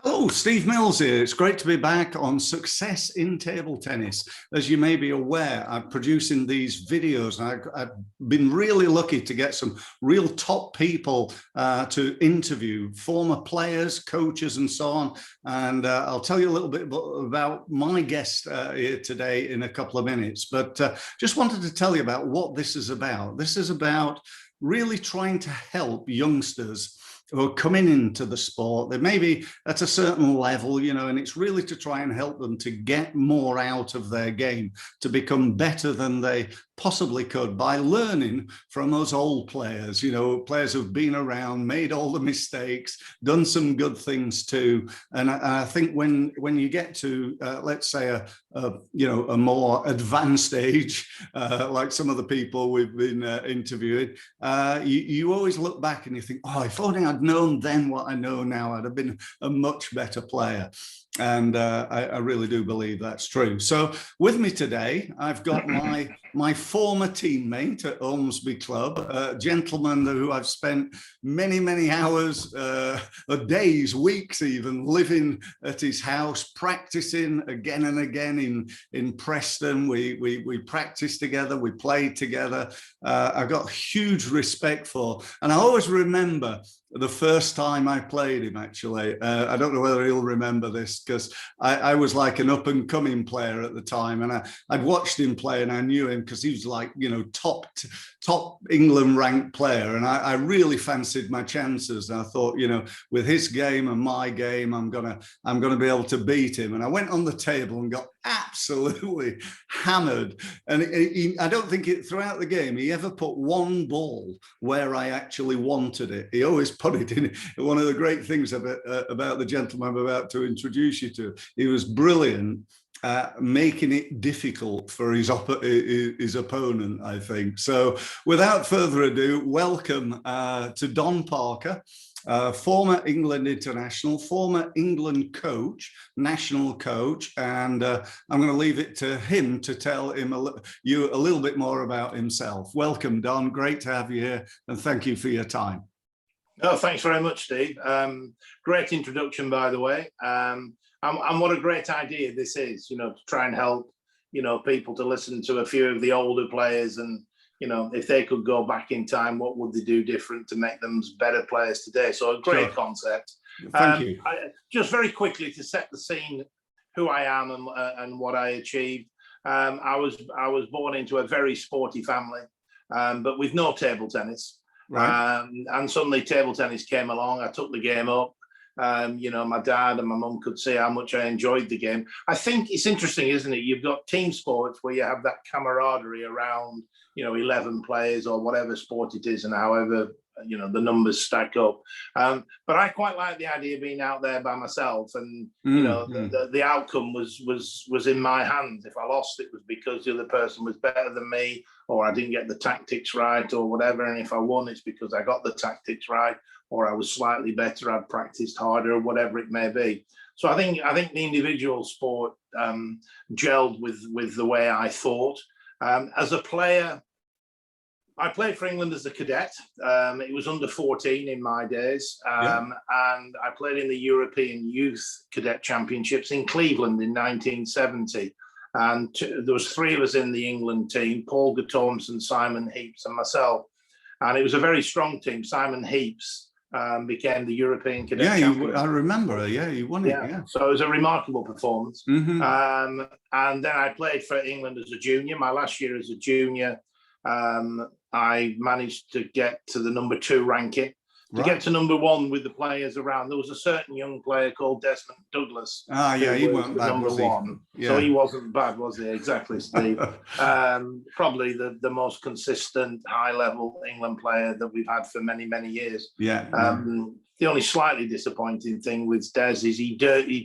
Hello, Steve Mills here. It's great to be back on Success in Table Tennis. As you may be aware, I'm producing these videos. I've been really lucky to get some real top people to interview, former players, coaches, and so on. And I'll tell you a little bit about my guest here today in a couple of minutes. But just wanted to tell you about what this is about. This is about really trying to help youngsters who are coming into the sport. They may be at a certain level, and it's really to try and help them to get more out of their game, to become better than they possibly could by learning from us old players, players who've been around, made all the mistakes, done some good things too. And I think when you get to, let's say, a more advanced age, like some of the people we've been interviewing, you always look back and you think, oh, if only I'd known then what I know now, I'd have been a much better player. And I really do believe that's true. So with me today, I've got my former teammate at Ormsby Club, a gentleman who I've spent many hours, days, weeks even, living at his house, practicing again and again in Preston. We practiced together, we played together. I've got huge respect for, and I always remember the first time I played him, actually. I don't know whether he'll remember this, because I was like an up-and-coming player at the time, and I'd watched him play and I knew him because he was like, top England ranked player, and I really fancied my chances. And I thought, with his game and my game, I'm gonna be able to beat him. And I went on the table and got absolutely hammered. And I don't think throughout the game he ever put one ball where I actually wanted it. He always put it in. One of the great things about the gentleman I'm about to introduce you to, he was brilliant making it difficult for his opponent, I think. So without further ado, welcome to Don Parker, former England international, former England coach, national coach, and I'm going to leave it to him to tell you a little bit more about himself. Welcome, Don. Great to have you here, and thank you for your time. Oh, thanks very much, Steve. Great introduction, by the way. And what a great idea this is, to try and help, people to listen to a few of the older players, and, if they could go back in time, what would they do different to make them better players today? So a great concept. Thank you. Just very quickly to set the scene, who I am and what I achieved. I was born into a very sporty family, but with no table tennis. Right. And suddenly table tennis came along. I took the game up. My dad and my mum could see how much I enjoyed the game. I think it's interesting, isn't it? You've got team sports where you have that camaraderie around, 11 players or whatever sport it is, and however, the numbers stack up. But I quite like the idea of being out there by myself, and the outcome was in my hands. If I lost, it was because the other person was better than me, or I didn't get the tactics right, or whatever. And if I won, it's because I got the tactics right, or I was slightly better, I'd practiced harder, or whatever it may be. So I think the individual sport gelled with the way I thought. As a player, I played for England as a cadet. It was under 14 in my days. And I played in the European Youth Cadet Championships in Cleveland in 1970. And there was three of us in the England team: Paul Gatormson, Simon Heaps, and myself. And it was a very strong team. Simon Heaps became the European Cadet Champion. I remember. Yeah, you won it. Yeah. So it was a remarkable performance. Mm-hmm. And then I played for England as a junior. My last year as a junior, I managed to get to the #2 ranking. To get to #1 with the players around, there was a certain young player called Desmond Douglas. He wasn't bad, was he? #1. Yeah. So he wasn't bad, was he? Exactly, Steve. Probably the most consistent, high-level England player that we've had for many years. Yeah. The only slightly disappointing thing with Des is he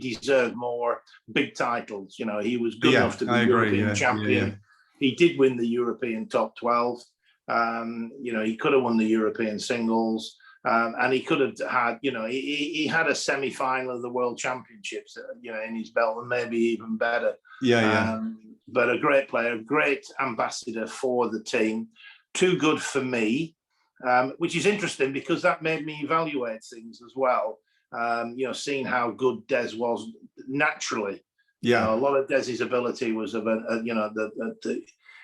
deserved more big titles. He was good enough to be European champion. Yeah. He did win the European top 12. He could have won the European singles. And he could have had, he had a semi-final of the World Championships, in his belt, and maybe even better. But a great player, a great ambassador for the team. Too good for me, which is interesting because that made me evaluate things as well. Seeing how good Des was naturally. Yeah. A lot of Des's ability was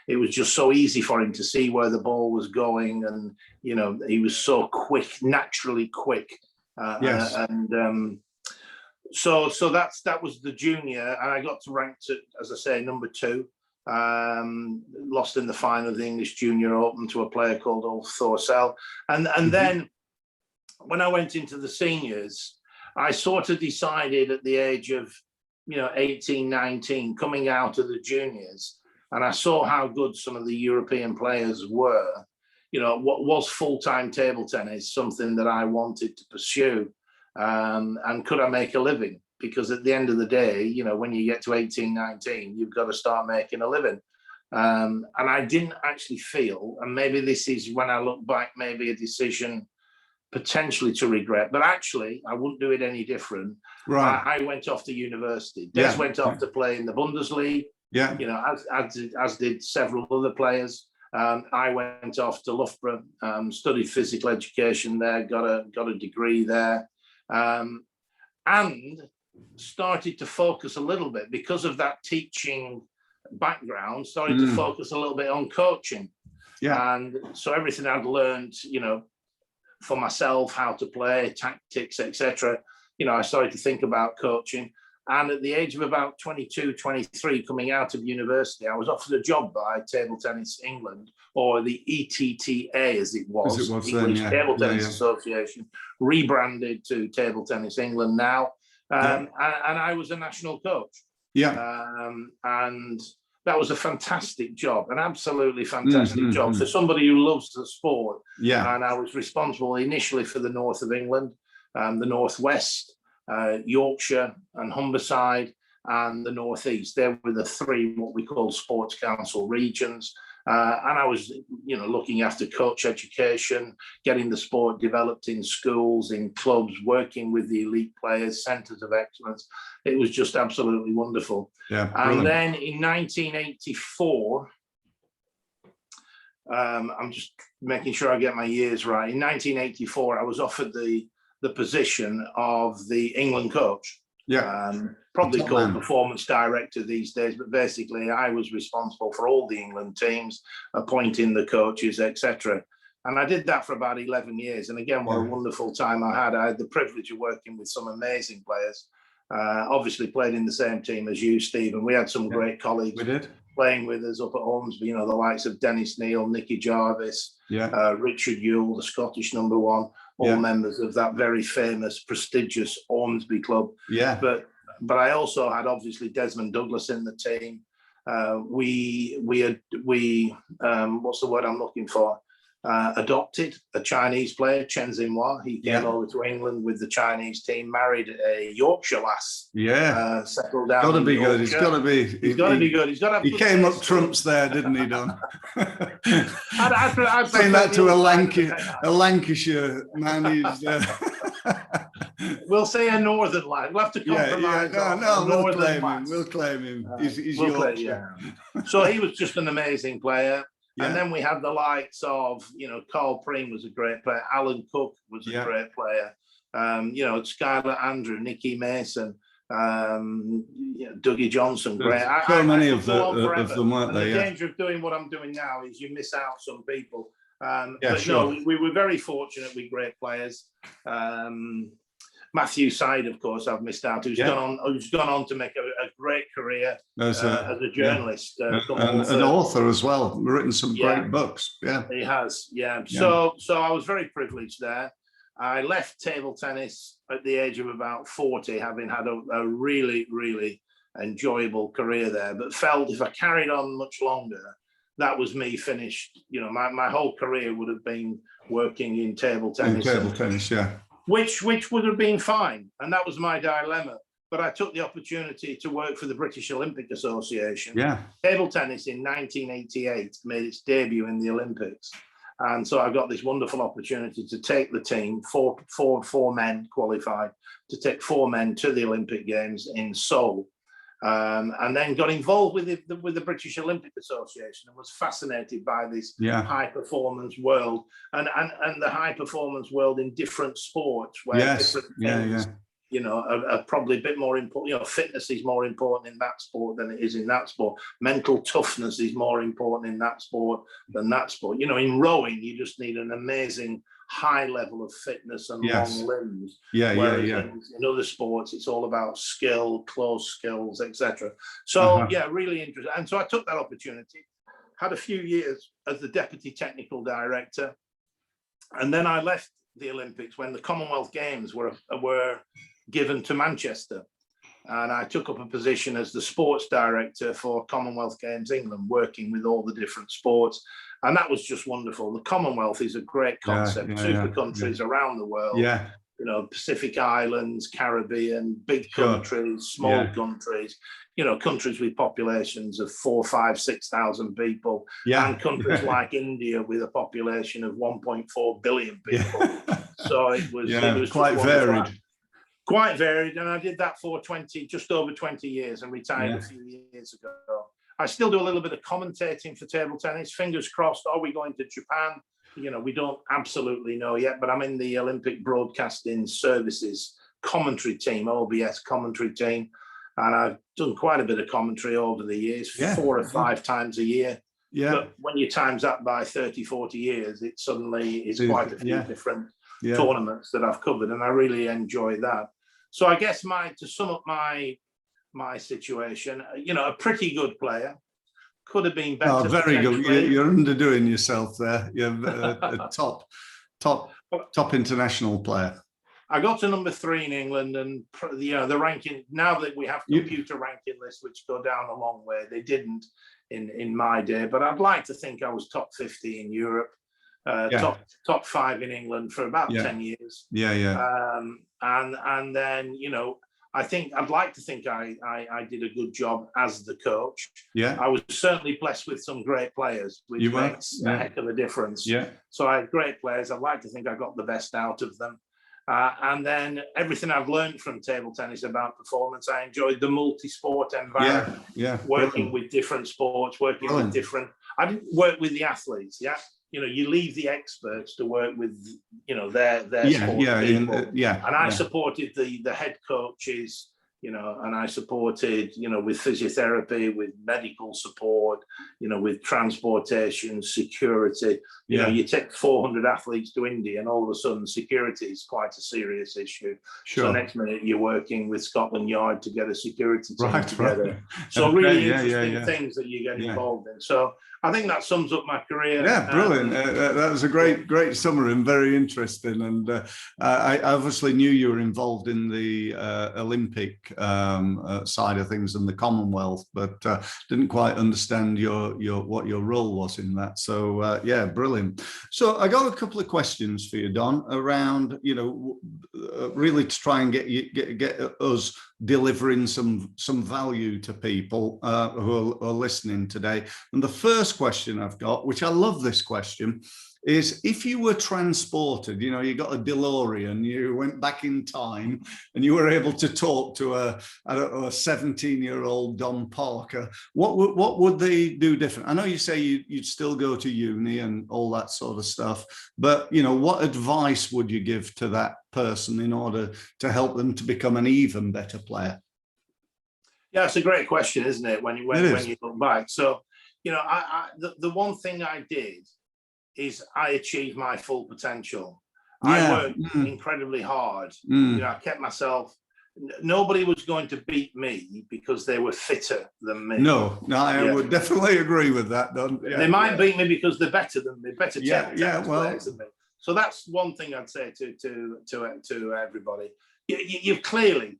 it was just so easy for him to see where the ball was going, and he was so quick, naturally quick. Yes. So that was the junior, and I got to rank to, as I say, number 2. Lost in the final of the English Junior Open to a player called Ulf Thorsell, and then when I went into the seniors, I sort of decided at the age of 18, 19, coming out of the juniors, and I saw how good some of the European players were. What was full-time table tennis something that I wanted to pursue, and could I make a living? Because at the end of the day, when you get to 18, 19, you've got to start making a living. And I didn't actually feel, and maybe this is, when I look back, maybe a decision potentially to regret, but actually I wouldn't do it any different. Right. I went off to university. Des went off to play in the Bundesliga. Yeah. As did several other players. I went off to Loughborough, studied physical education there, got a degree there, and started to focus a little bit, because of that teaching background, started to focus a little bit on coaching. Yeah. And so everything I'd learned, for myself, how to play, tactics, etc., I started to think about coaching. And at the age of about 22, 23, coming out of university, I was offered a job by Table Tennis England, or the ETTA as it was, English Table Tennis Association, rebranded to Table Tennis England now. And I was a national coach. And that was a fantastic job, an absolutely fantastic job for somebody who loves the sport. And I was responsible initially for the north of England, the northwest, Yorkshire and Humberside, and the northeast. They were the 3 what we call sports council regions. And I was, looking after coach education, getting the sport developed in schools, in clubs, working with the elite players, centres of excellence. It was just absolutely wonderful. And then in 1984, I'm just making sure I get my years right. In 1984, I was offered the position of the England coach. Probably called performance director these days, but basically I was responsible for all the England teams, appointing the coaches, etc. And I did that for about 11 years. And again, what a wonderful time I had. I had the privilege of working with some amazing players. Obviously played in the same team as you, Stephen. We had some great colleagues playing with us up at Ormsby, the likes of Dennis Neal, Nicky Jarvis, Richard Ewell, the Scottish number 1, all members of that very famous, prestigious Ormsby club. But I also had, obviously, Desmond Douglas in the team. We what's the word I'm looking for? Adopted a Chinese player, Chen Xinhua. He came over to England with the Chinese team, married a Yorkshire lass. Settled down. Got to be good. He's got to be. He's got to be good. He's got to have. He came up trumps there, didn't he, Don? I'd saying that to a Lancashire man. He's. We'll say a northern lad. We'll have to compromise. We'll claim him. He's Yorkshire. So he was just an amazing player. And then we had the likes of, Carl Preem was a great player. Alan Cook was a great player. Skylar Andrew, Nicky Mason, Dougie Johnson. Great. So many of them weren't there. The danger of doing what I'm doing now is you miss out some people. No, we were very fortunate with great players. Matthew Side, of course, I've missed out, who's gone on to make a great career as a journalist. An author as well, written some great books. He has, So I was very privileged there. I left table tennis at the age of about 40, having had a really, really enjoyable career there, but felt if I carried on much longer, that was me finished. My whole career would have been working in table tennis. Which would have been fine. And that was my dilemma. But I took the opportunity to work for the British Olympic Association. Table tennis in 1988 made its debut in the Olympics. And so I got this wonderful opportunity to take the team, four men qualified, to take 4 men to the Olympic Games in Seoul. and then got involved with the British Olympic Association and was fascinated by this high performance world and the high performance world in different sports where different things, you know, are probably a bit more important. You know, fitness is more important in that sport than it is in that sport. Mental toughness is more important in that sport than that sport. You know, in rowing, you just need an amazing high level of fitness and long limbs. Whereas in other sports, it's all about skill, close skills, etc. So really interesting. And so I took that opportunity, had a few years as the deputy technical director, and then I left the Olympics when the Commonwealth Games were given to Manchester. And I took up a position as the sports director for Commonwealth Games England, working with all the different sports. And that was just wonderful. The Commonwealth is a great concept. Super countries around the world, you know, Pacific Islands, Caribbean, big countries, small countries, you know, countries with populations of 4,000, 5,000, 6,000 people, and countries like India with a population of 1.4 billion people. So it was quite varied. Quite varied, and I did that for just over 20 years and retired a few years ago. I still do a little bit of commentating for table tennis. Fingers crossed, are we going to Japan? You know, we don't absolutely know yet, but I'm in the Olympic Broadcasting Services commentary team, OBS commentary team, and I've done quite a bit of commentary over the years, 4 or 5 times a year. But when you times that by 30, 40 years, it suddenly is quite a few different tournaments that I've covered, and I really enjoy that. So I guess to sum up my situation, you know, a pretty good player, could have been better. Oh, very good. You're underdoing yourself there. You're a top international player. I got to number 3 in England, and you know, the ranking, now that we have computer ranking lists which go down a long way, they didn't in my day, but I'd like to think I was top 50 in Europe. Top 5 in England for about 10 years. And then, you know, I'd like to think I did a good job as the coach. I was certainly blessed with some great players, which makes a heck of a difference. So I had great players. I'd like to think I got the best out of them. And then everything I've learned from table tennis about performance, I enjoyed the multi-sport environment, working with different sports, working with different. I didn't work with the athletes. You know, you leave the experts to work with, you know, their sport people. And I supported the head coaches, you know, and I supported, you know, with physiotherapy, with medical support, you know, with transportation, security. You know, you take 400 athletes to India and all of a sudden security is quite a serious issue. So next minute you're working with Scotland Yard to get a security team together. So really interesting things that you get involved in. So I think that sums up my career. Yeah, brilliant. That was a great summary and very interesting. And I obviously knew you were involved in the Olympic side of things and the Commonwealth, but didn't quite understand what your role was in that. So yeah, brilliant. So I got a couple of questions for you, Don, around, you know, really to try and get us delivering some value to people who are listening today. And the first question I've got, which I love this question, is if you were transported, you know, you got a DeLorean, you went back in time and you were able to talk to a 17-year-old Don Parker, what would they do different? I know you say you'd still go to uni and all that sort of stuff, but, you know, what advice would you give to that person in order to help them to become an even better player? Yeah, it's a great question, isn't it? When you look back. So, you know, the one thing I did is I achieved my full potential. I worked incredibly hard. You know, I kept myself. Nobody was going to beat me because they were fitter than me. No, I would definitely agree with that, Don. They might beat me because they're better than me, better players than me. So that's one thing I'd say to everybody. You've clearly,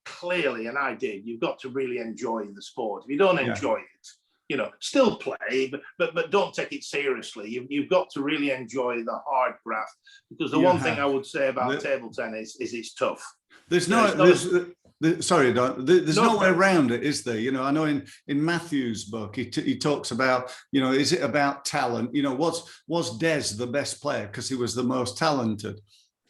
and I did, you've got to really enjoy the sport. If you don't enjoy it, you know, still play, but don't take it seriously. You've got to really enjoy the hard graft, because the one thing I would say about table tennis is it's tough. There's sorry, Don, there's no way around it, is there? You know, I know in Matthew's book, he talks about, you know, is it about talent? You know, was Des the best player because he was the most talented?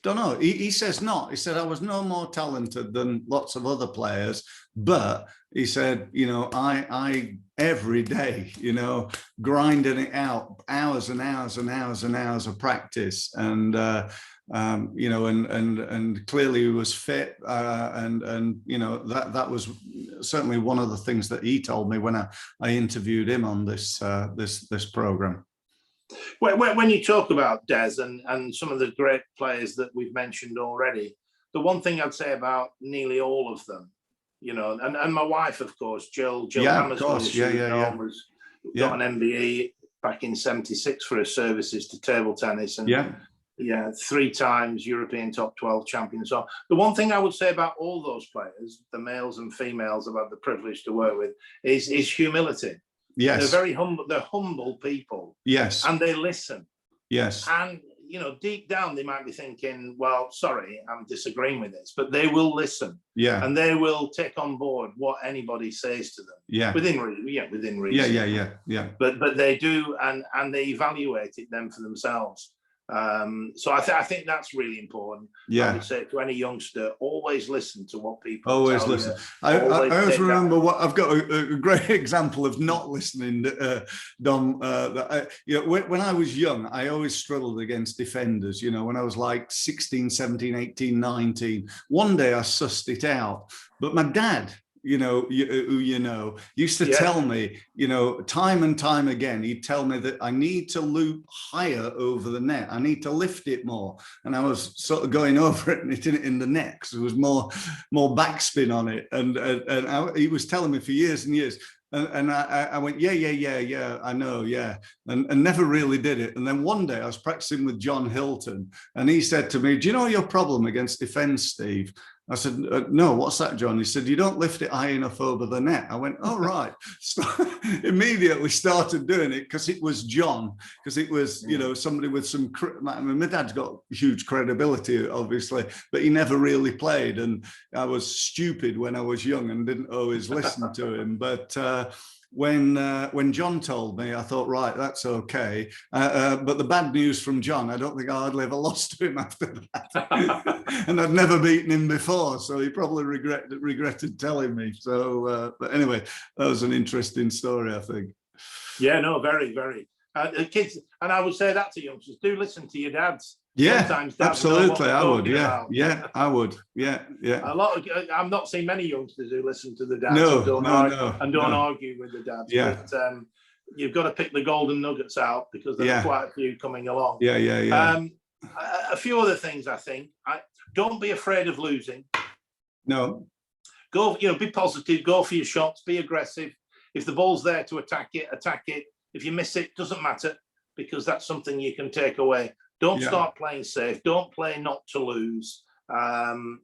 Don't know. He says not. He said, I was no more talented than lots of other players, but he said, you know, I every day, you know, grinding it out, hours and hours and hours and hours of practice, and you know, and clearly he was fit, and you know, that was certainly one of the things that he told me when I interviewed him on this this program. When you talk about Des and some of the great players that we've mentioned already, the one thing I'd say about nearly all of them, you know, and my wife, of course, Jill Hammersley, got an MBE back in '76 for her services to table tennis, and 3 times European top 12 champion. So the one thing I would say about all those players, the males and females I've had the privilege to work with, is humility. Yes. They're very humble. They're humble people. Yes. And they listen. Yes. And, you know, deep down, they might be thinking, well, sorry, I'm disagreeing with this, but they will listen. Yeah. And they will take on board what anybody says to them. Yeah. Within reason. Yeah. But they do, and they evaluate it then for themselves. So I think that's really important. I would say to any youngster, always listen to what people always listen. I always remember what I've got a great example of not listening, Dom. You know, when I was young, I always struggled against defenders. You know, when I was like 16, 17, 18, 19, one day I sussed it out, but my dad, you know, who you know, used to tell me, you know, time and time again, he'd tell me that I need to loop higher over the net. I need to lift it more. And I was sort of going over it and hitting it in the net because there was more backspin on it. And he was telling me for years and years. And I went, yeah, I know, yeah, and never really did it. And then one day I was practicing with John Hilton, and he said to me, do you know your problem against defense, Steve? I said, no, what's that, John? He said, you don't lift it high enough over the net. I went, oh, right. So immediately started doing it because it was John, because it was, you know, somebody with some, I mean, my dad's got huge credibility, obviously, but he never really played. And I was stupid when I was young and didn't always listen to him. But when John told me, I thought, right, that's okay. But the bad news from John, I don't think I hardly ever lost to him after that. And I'd never beaten him before, so he probably regretted telling me. So, but anyway, that was an interesting story, I think. Yeah, no, very, very. Kids, and I would say that to youngsters, do listen to your dads. Yeah, absolutely, I would. Yeah, I would. Yeah. A lot of, I'm not seeing many youngsters who listen to the dads and don't argue with the dads. Yeah. But you've got to pick the golden nuggets out because there are quite a few coming along. Yeah. A few other things, I think. Don't be afraid of losing. No. Go, you know, be positive. Go for your shots. Be aggressive. If the ball's there to attack it, attack it. If you miss it, doesn't matter because that's something you can take away. Don't start playing safe. Don't play not to lose. And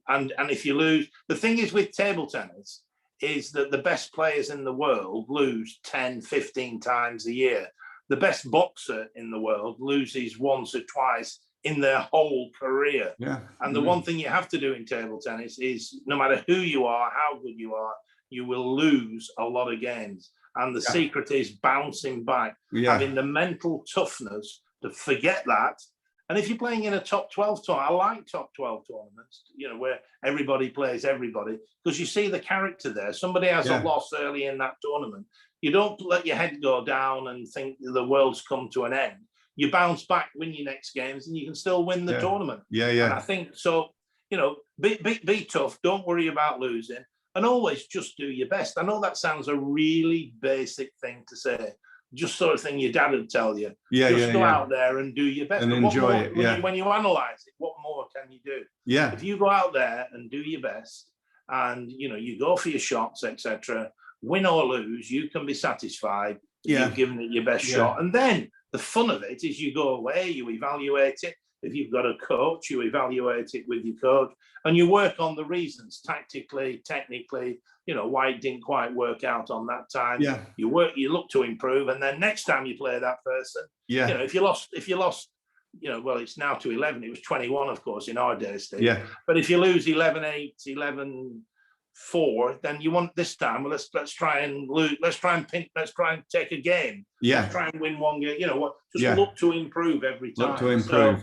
if you lose, the thing is with table tennis is that the best players in the world lose 10, 15 times a year. The best boxer in the world loses once or twice in their whole career. And the one thing you have to do in table tennis is no matter who you are, how good you are, you will lose a lot of games. And the secret is bouncing back, having the mental toughness to forget that. And if you're playing in a top 12 tournament, I like top 12 tournaments, you know, where everybody plays everybody, because you see the character there. Somebody has a loss early in that tournament. You don't let your head go down and think the world's come to an end. You bounce back, win your next games, and you can still win the tournament. And I think so, you know, be tough. Don't worry about losing. And always just do your best. I know that sounds a really basic thing to say, just sort of thing your dad would tell you. Just go out there and do your best. And enjoy it. When you analyze it, what more can you do? If you go out there and do your best and, you know, you go for your shots, etc., win or lose, you can be satisfied. You've given it your best shot. And then the fun of it is you go away, you evaluate it. If you've got a coach, you evaluate it with your coach and you work on the reasons tactically, technically, you know, why it didn't quite work out on that time. You look to improve. And then next time you play that person, you know, if you lost, you know, well, it's now to 11, it was 21, of course, in our day, Steve. But if you lose 11-8, 11-4, then you want this time, well, let's try and lose, let's try and take a game. Let's try and win one game. You know what? Just look to improve every time. Look to improve.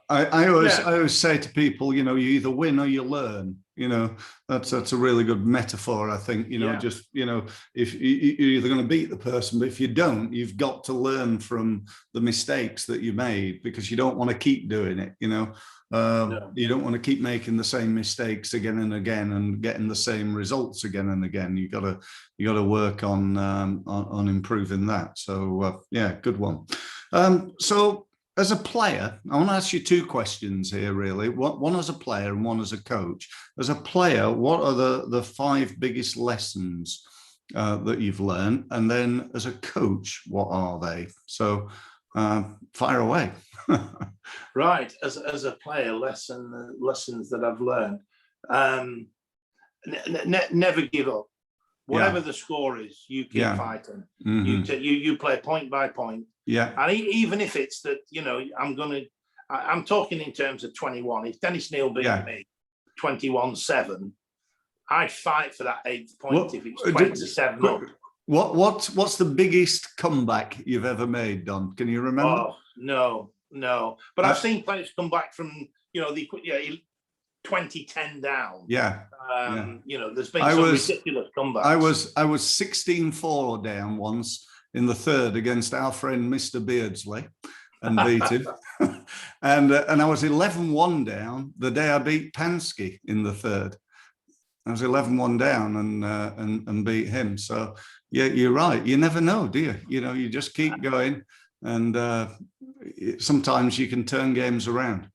I always say to people, you know, you either win or you learn. You know, that's a really good metaphor, I think. You know, just, you know, if you're either going to beat the person, but if you don't, you've got to learn from the mistakes that you made, because you don't want to keep doing it. You know, you don't want to keep making the same mistakes again and again and getting the same results again and again. You got to work on improving that. So yeah, good one. So, as a player, I want to ask you two questions here, really. One as a player and one as a coach. As a player, what are the 5 biggest lessons that you've learned? And then as a coach, what are they? So fire away. Right. As a player, lessons that I've learned. Never give up. Whatever the score is, you keep fighting. You play point by point. Yeah. And even if it's that, you know, I'm talking in terms of 21. If Dennis Neal beat me 21-7, I'd fight for that 8th point if it's 27 up. What's the biggest comeback you've ever made, Don? Can you remember? Oh, no. But I've seen players come back from, you know, 20-10 down. You know, there's been some ridiculous comebacks. I was 16-4 down once in the 3rd against our friend Mr. Beardsley, and beat him. and I was 11-1 down the day I beat Pansky in the 3rd. I was 11-1 down and beat him. So yeah, you're right. You never know, do you? You know, you just keep going, and sometimes you can turn games around.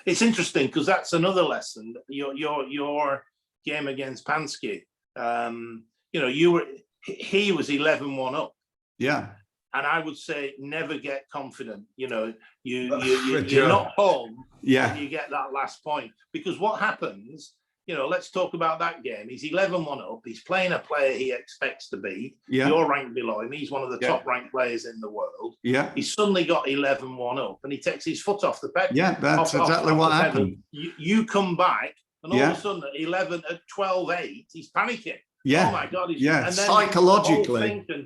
It's interesting because that's another lesson. Your game against Pansky, you know, he was 11-1 up. Yeah. And I would say never get confident. You know, you're not home when you get that last point. Because what happens, you know, let's talk about that game. He's 11-1 up. He's playing a player he expects to beat. Yeah. You're ranked below him. He's one of the top ranked players in the world. Yeah. He's suddenly got 11-1 up and he takes his foot off the pedal. Yeah, that's exactly what happened. You come back and all of a sudden at 12-8, he's panicking. Yeah. Oh my God. And then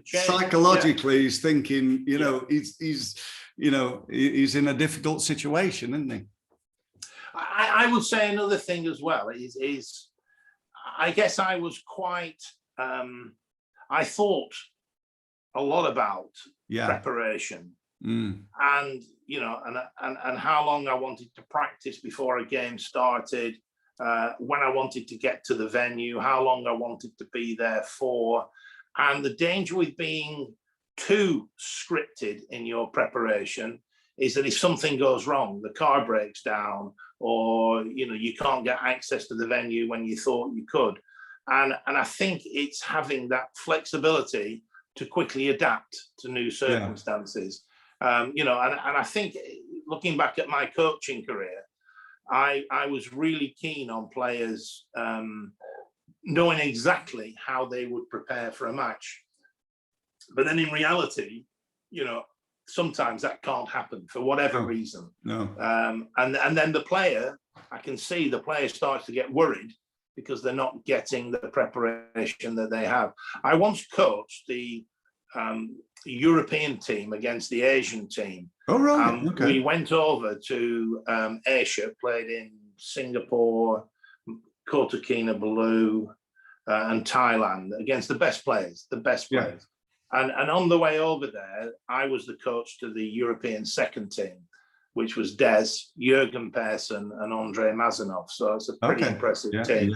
psychologically, he's thinking, you know, he's in a difficult situation, isn't he? I would say another thing as well is I guess I was quite, I thought a lot about preparation and, you know, and how long I wanted to practice before a game started. When I wanted to get to the venue, how long I wanted to be there for, and the danger with being too scripted in your preparation is that if something goes wrong, the car breaks down, or you know you can't get access to the venue when you thought you could, and I think it's having that flexibility to quickly adapt to new circumstances. You know, and I think looking back at my coaching career, I was really keen on players knowing exactly how they would prepare for a match. But then in reality, you know, sometimes that can't happen for whatever reason. No. And then the player, I can see the player starts to get worried because they're not getting the preparation that they have. I once coached the European team against the Asian team. Oh, right. Okay. We went over to Asia, played in Singapore, Kota Kinabalu, and Thailand against the best players. And on the way over there, I was the coach to the European second team, which was Des, Jürgen Persson, and Andrei Mazanov. So it's a pretty impressive team.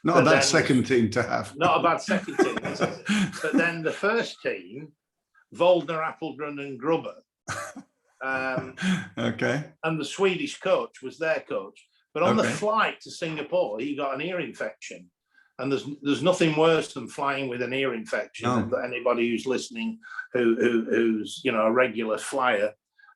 Not a bad second team to have. Not a bad second team, is it? But then the first team, Voldner, Appelgren, and Grubber. And the Swedish coach was their coach. But on the flight to Singapore, he got an ear infection. And there's nothing worse than flying with an ear infection. No. Anybody who's listening, who's you know a regular flyer,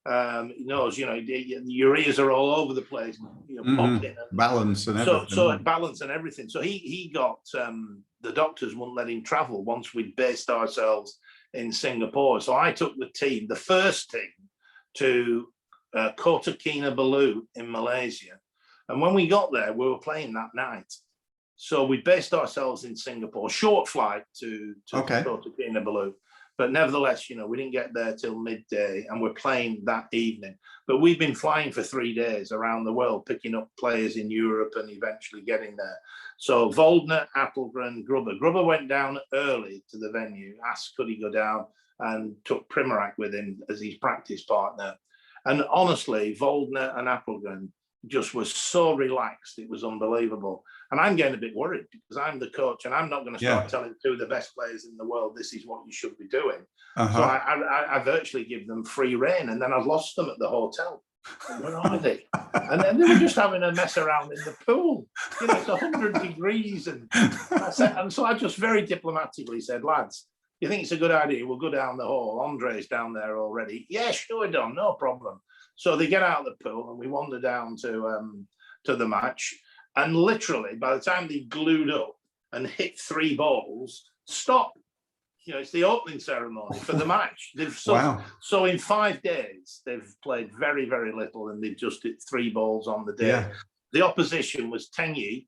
knows. You know, your ears are all over the place. You know, popping and balance and everything. So balance and everything. So he got the doctors wouldn't let him travel once we'd based ourselves in Singapore. So I took the first team, to Kota Kinabalu in Malaysia, and when we got there, we were playing that night. So we based ourselves in Singapore, short flight to Kota Kinabalu. But nevertheless, you know, we didn't get there till midday, and we're playing that evening. But we've been flying for 3 days around the world, picking up players in Europe and eventually getting there. So Waldner, Appelgren, Grubber. Grubber went down early to the venue, asked could he go down, and took Primorac with him as his practice partner. And honestly, Waldner and Appelgren just was so relaxed, it was unbelievable. And I'm getting a bit worried because I'm the coach and I'm not going to start telling 2 of the best players in the world this is what you should be doing. So I virtually give them free rein, and then I lost them at the hotel. Where are they? And then they were just having a mess around in the pool. You know, it's 100 degrees. And so I just very diplomatically said, lads, you think it's a good idea? We'll go down the hall. Andre's down there already. Yeah, sure, Don, no problem. So they get out of the pool and we wander down to the match. And literally, by the time they glued up and hit 3 balls, stop. You know, it's the opening ceremony for the match. So in 5 days, they've played very, very little, and they've just hit 3 balls on the day. Yeah. The opposition was Teng Yi,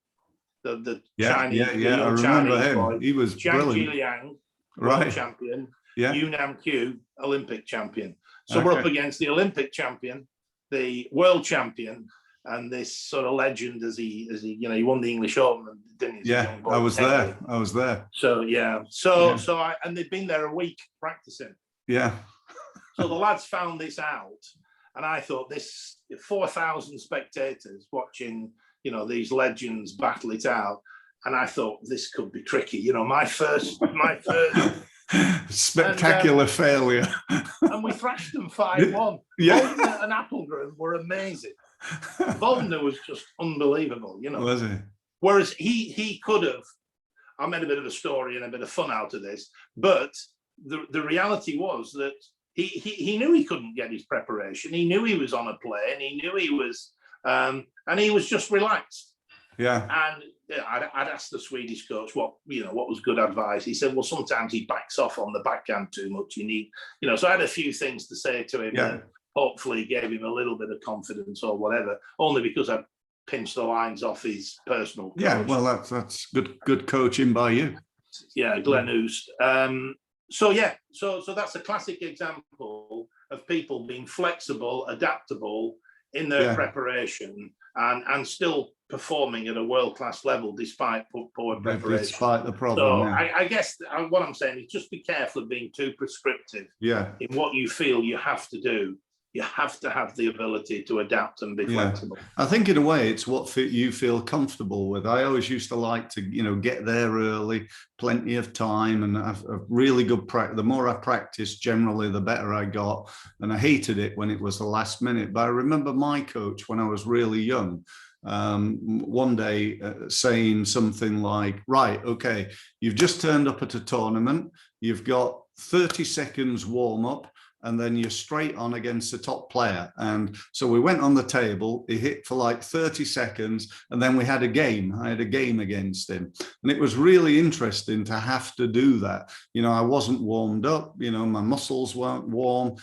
the Chinese. I remember him. Boy. He was brilliant. Jiang, world champion. Yu Nam Q, Olympic champion. So we're up against the Olympic champion, the world champion, and this sort of legend as he you know, he won the English Open, didn't he? Yeah, I was there. So and they'd been there a week practicing. Yeah. So the lads found this out, and I thought, this 4,000 spectators watching, you know, these legends battle it out, and I thought this could be tricky. You know, my first spectacular failure. And we thrashed them 5-1. Yeah. Waldner and Appelgren were amazing. Waldner was just unbelievable, you know. Was he? Whereas he could have, I made a bit of a story and a bit of fun out of this, but the reality was that he knew he couldn't get his preparation. He knew he was on a plane. He knew he was, and he was just relaxed. Yeah. And I'd asked the Swedish coach what was good advice. He said, well, sometimes he backs off on the backhand too much. You need, you know, so I had a few things to say to him that hopefully gave him a little bit of confidence or whatever, only because I pinched the lines off his personal coach. Yeah, well, that's good coaching by you. Yeah, Glenn Oost. So that's a classic example of people being flexible, adaptable in their preparation, and still performing at a world-class level despite poor preparation. Despite the problem. So I guess what I'm saying is just be careful of being too prescriptive in what you feel you have to do. You have to have the ability to adapt and be flexible. I think in a way it's what you feel comfortable with. I always used to like to, you know, get there early, plenty of time, and have a really good practice. The more I practiced, generally, the better I got. And I hated it when it was the last minute. But I remember my coach when I was really young, one day saying something like, right, okay, you've just turned up at a tournament, you've got 30 seconds warm up, and then you're straight on against the top player. And so we went on the table, he hit for like 30 seconds, and then we had a game. I had a game against him. And it was really interesting to have to do that. You know, I wasn't warmed up, you know, my muscles weren't warm,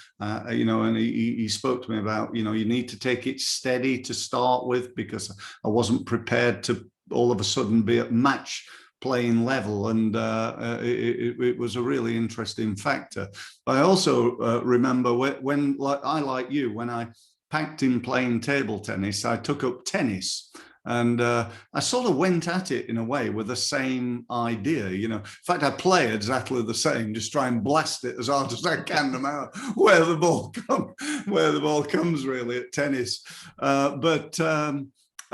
you know, and he spoke to me about, you know, you need to take it steady to start with, because I wasn't prepared to all of a sudden be at match playing level, and it was a really interesting factor. I also remember when like you, when I packed in playing table tennis, I took up tennis, and I sort of went at it in a way with the same idea. You know, in fact, I play exactly the same, just try and blast it as hard as I can, no matter where the ball comes really at tennis.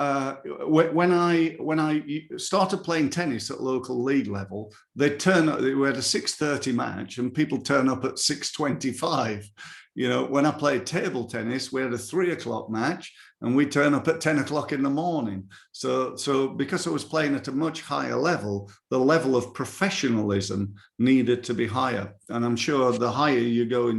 When I started playing tennis at local league level, we had a 6:30 match and people turn up at 6:25. You know, when I played table tennis, we had a 3 o'clock match and we turn up at 10 o'clock in the morning. So because I was playing at a much higher level, the level of professionalism needed to be higher. And I'm sure the higher you go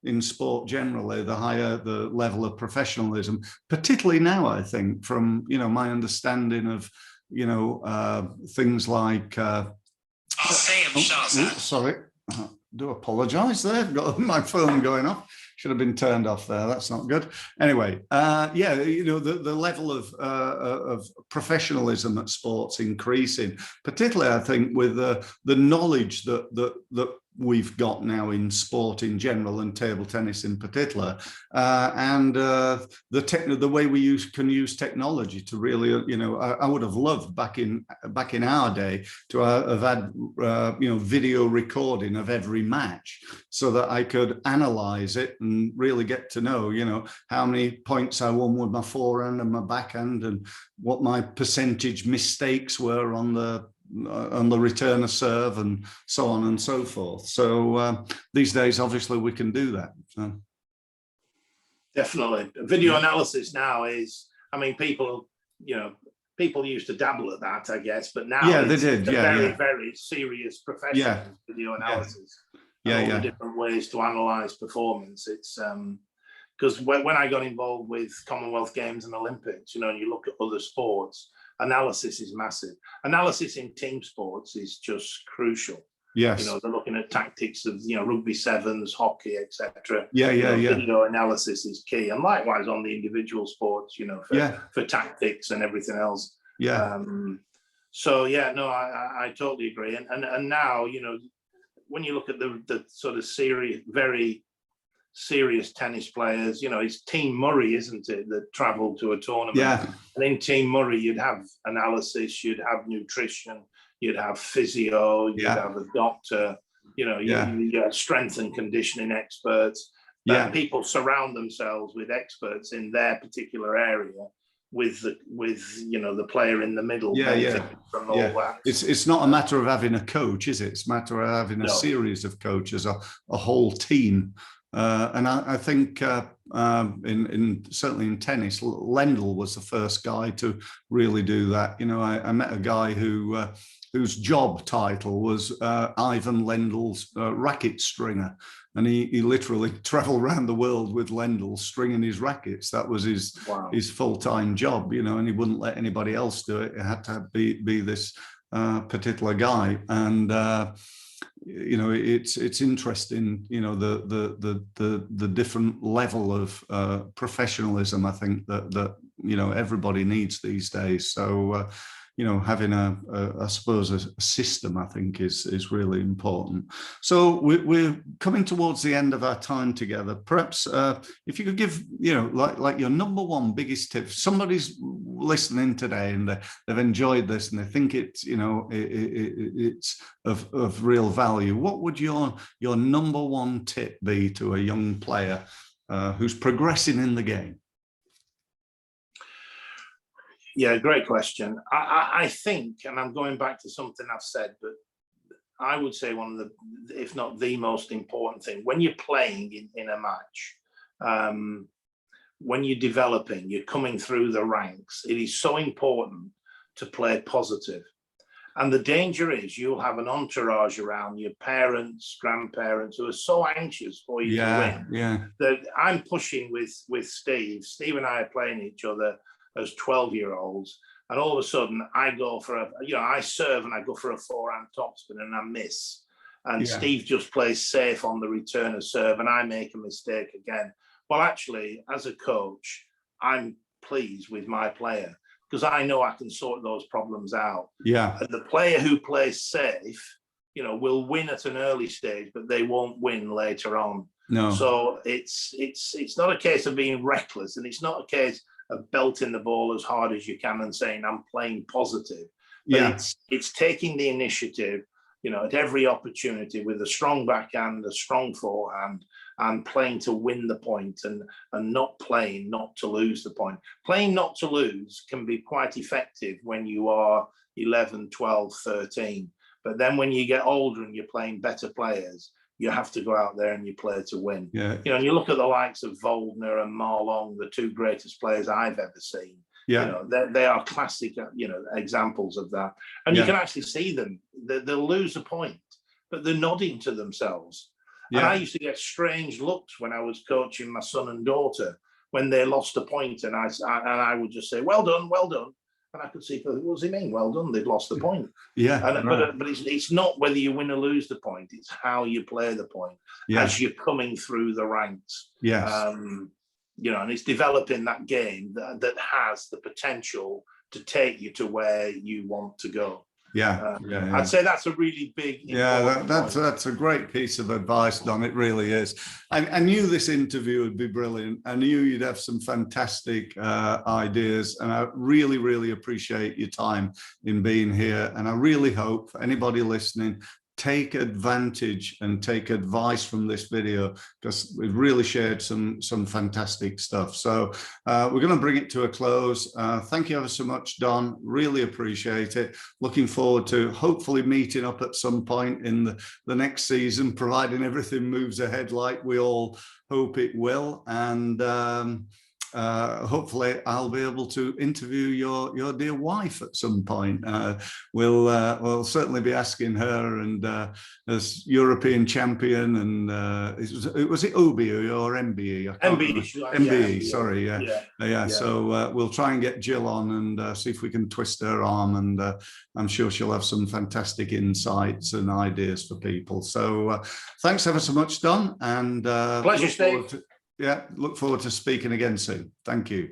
in sport generally, the higher the level of professionalism, particularly now, I think, from, you know, my understanding of, you know, things like... sorry, I do apologize there. I've got my phone going off. Should have been turned off there. That's not good. Anyway, yeah, you know, the level of professionalism at sports increasing, particularly, I think, with the knowledge that we've got now in sport in general and table tennis in particular, and the way we can use technology to really, I would have loved back in our day to have had video recording of every match so that I could analyze it and really get to know how many points I won with my forehand and my backhand, and what my percentage mistakes were on the return of serve, and so on and so forth. So these days, obviously, we can do that. So. Definitely, video analysis now is. I mean, people used to dabble at that, I guess, but now they did. Very serious profession video analysis. Yeah, all the different ways to analyze performance. It's because when I got involved with Commonwealth Games and Olympics, and you look at other sports, analysis is massive. Analysis in team sports is just crucial. Yes. They're looking at tactics of, rugby sevens, hockey, etc. Yeah. Video analysis is key. And likewise on the individual sports, for tactics and everything else. Yeah. I totally agree. And now, when you look at the sort of very serious tennis players, it's Team Murray, isn't it, that travelled to a tournament? Yeah. And in Team Murray, you'd have analysis, you'd have nutrition, you'd have physio, you'd have a doctor, you have strength and conditioning experts. People surround themselves with experts in their particular area, with the player in the middle. From all that. It's not a matter of having a coach, is it? It's a matter of having a series of coaches, a whole team. And I think certainly in tennis, Lendl was the first guy to really do that. I met a guy whose job title was Ivan Lendl's racket stringer, and he literally travelled around the world with Lendl stringing his rackets. That was his full-time job, and he wouldn't let anybody else do it. It had to be this particular guy, and it's interesting, the different level of professionalism, I think that everybody needs these days. So having I suppose a system, I think, is really important. So we're coming towards the end of our time together. Perhaps if you could give like your number one biggest tip. Somebody's listening today and they've enjoyed this and they think it's it's of real value. What would your number one tip be to a young player who's progressing in the game? Yeah, great question. I think, and I'm going back to something I've said, but I would say one of the, if not the most important thing, when you're playing in a match, when you're developing, you're coming through the ranks, it is so important to play positive. And the danger is you'll have an entourage around, your parents, grandparents, who are so anxious for you to win. That I'm pushing with Steve. Steve and I are playing each other as 12-year-olds, and all of a sudden I go for I serve and I go for a forehand topspin and I miss, and Steve just plays safe on the return of serve and I make a mistake again. Well, actually, as a coach, I'm pleased with my player because I know I can sort those problems out. And the player who plays safe, will win at an early stage, but they won't win later on. No. So it's not a case of being reckless, and it's not a case of belting the ball as hard as you can and saying I'm playing positive. But it's taking the initiative, at every opportunity with a strong backhand, a strong forehand, and playing to win the point and not playing not to lose the point. Playing not to lose can be quite effective when you are 11, 12, 13. But then when you get older and you're playing better players, you have to go out there and you play to win. And you look at the likes of Voldner and Marlon, the two greatest players I've ever seen. They are classic, examples of that. And you can actually see them. They'll lose a point, but they're nodding to themselves. And I used to get strange looks when I was coaching my son and daughter when they lost a point, and I would just say, "Well done, well done." And I could see, what does he mean? Well done, they've lost the point. But it's not whether you win or lose the point, it's how you play the point as you're coming through the ranks. And it's developing that game that has the potential to take you to where you want to go. Yeah, I'd say that's a really big. Yeah, that's a great piece of advice, Don. It really is. I knew this interview would be brilliant. I knew you'd have some fantastic ideas, and I really, really appreciate your time in being here. And I really hope for anybody listening, take advantage and take advice from this video, because we've really shared some fantastic stuff. So we're going to bring it to a close. Thank you ever so much, Don. Really appreciate it. Looking forward to hopefully meeting up at some point in the next season, providing everything moves ahead like we all hope it will. And hopefully I'll be able to interview your dear wife at some point. We'll certainly be asking her, and as European champion, and was it OBE or MBE? MBE, sorry, yeah. So we'll try and get Jill on and see if we can twist her arm, and I'm sure she'll have some fantastic insights and ideas for people. So thanks ever so much, Don, and pleasure, Steve. look forward to speaking again soon. Thank you.